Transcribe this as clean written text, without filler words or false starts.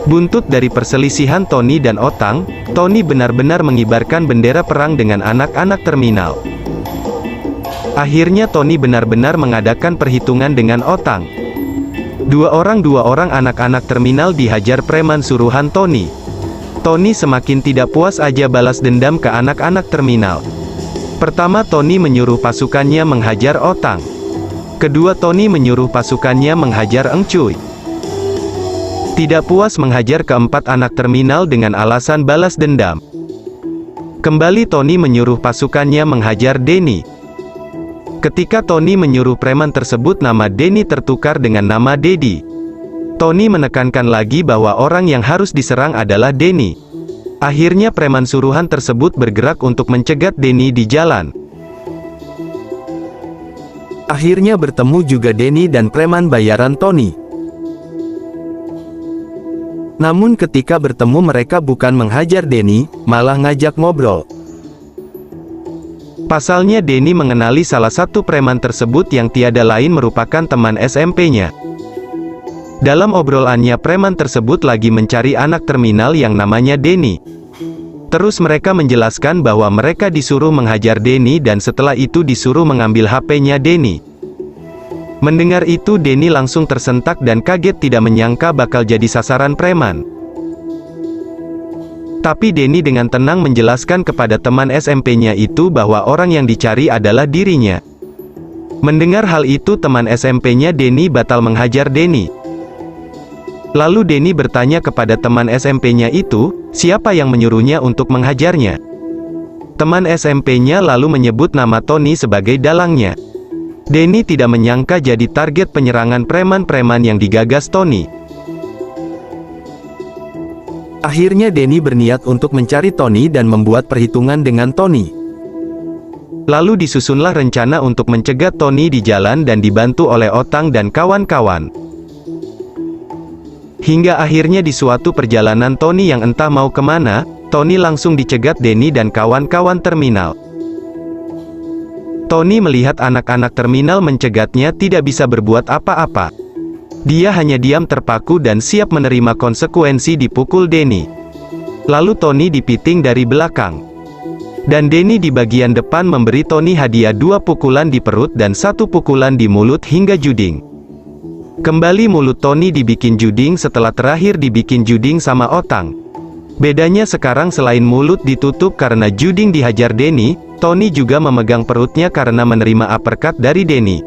Buntut dari perselisihan Tony dan Otang, Tony benar-benar mengibarkan bendera perang dengan anak-anak terminal. Akhirnya Tony benar-benar mengadakan perhitungan dengan Otang. Dua orang anak-anak terminal dihajar preman suruhan Tony. Tony semakin tidak puas aja balas dendam ke anak-anak terminal. Pertama Tony menyuruh pasukannya menghajar Otang. Kedua Tony menyuruh pasukannya menghajar Eng Cuy. Tidak puas menghajar keempat anak terminal dengan alasan balas dendam. Kembali Tony menyuruh pasukannya menghajar Denny. Ketika Tony menyuruh preman tersebut, nama Denny tertukar dengan nama Dedi. Tony menekankan lagi bahwa orang yang harus diserang adalah Denny. Akhirnya preman suruhan tersebut bergerak untuk mencegat Denny di jalan. Akhirnya bertemu juga Denny dan preman bayaran Tony. Namun ketika bertemu mereka bukan menghajar Denny, malah ngajak ngobrol. Pasalnya Denny mengenali salah satu preman tersebut yang tiada lain merupakan teman SMP-nya. Dalam obrolannya preman tersebut lagi mencari anak terminal yang namanya Denny. Terus mereka menjelaskan bahwa mereka disuruh menghajar Denny dan setelah itu disuruh mengambil HP-nya Denny. Mendengar itu Denny langsung tersentak dan kaget, tidak menyangka bakal jadi sasaran preman. Tapi Denny dengan tenang menjelaskan kepada teman SMP-nya itu bahwa orang yang dicari adalah dirinya. Mendengar hal itu teman SMP-nya Denny batal menghajar Denny. Lalu Denny bertanya kepada teman SMP-nya itu, siapa yang menyuruhnya untuk menghajarnya. Teman SMP-nya lalu menyebut nama Tony sebagai dalangnya. Denny tidak menyangka jadi target penyerangan preman-preman yang digagas Tony. Akhirnya Denny berniat untuk mencari Tony dan membuat perhitungan dengan Tony. Lalu disusunlah rencana untuk mencegat Tony di jalan dan dibantu oleh Otang dan kawan-kawan. Hingga akhirnya di suatu perjalanan Tony yang entah mau kemana, Tony langsung dicegat Denny dan kawan-kawan terminal. Tony melihat anak-anak terminal mencegatnya tidak bisa berbuat apa-apa. Dia hanya diam terpaku dan siap menerima konsekuensi dipukul Denny. Lalu Tony dipiting dari belakang. Dan Denny di bagian depan memberi Tony hadiah 2 pukulan di perut dan 1 pukulan di mulut hingga juding. Kembali mulut Tony dibikin juding setelah terakhir dibikin juding sama Otang. Bedanya sekarang selain mulut ditutup karena juding dihajar Denny, Tony juga memegang perutnya karena menerima uppercut dari Denny.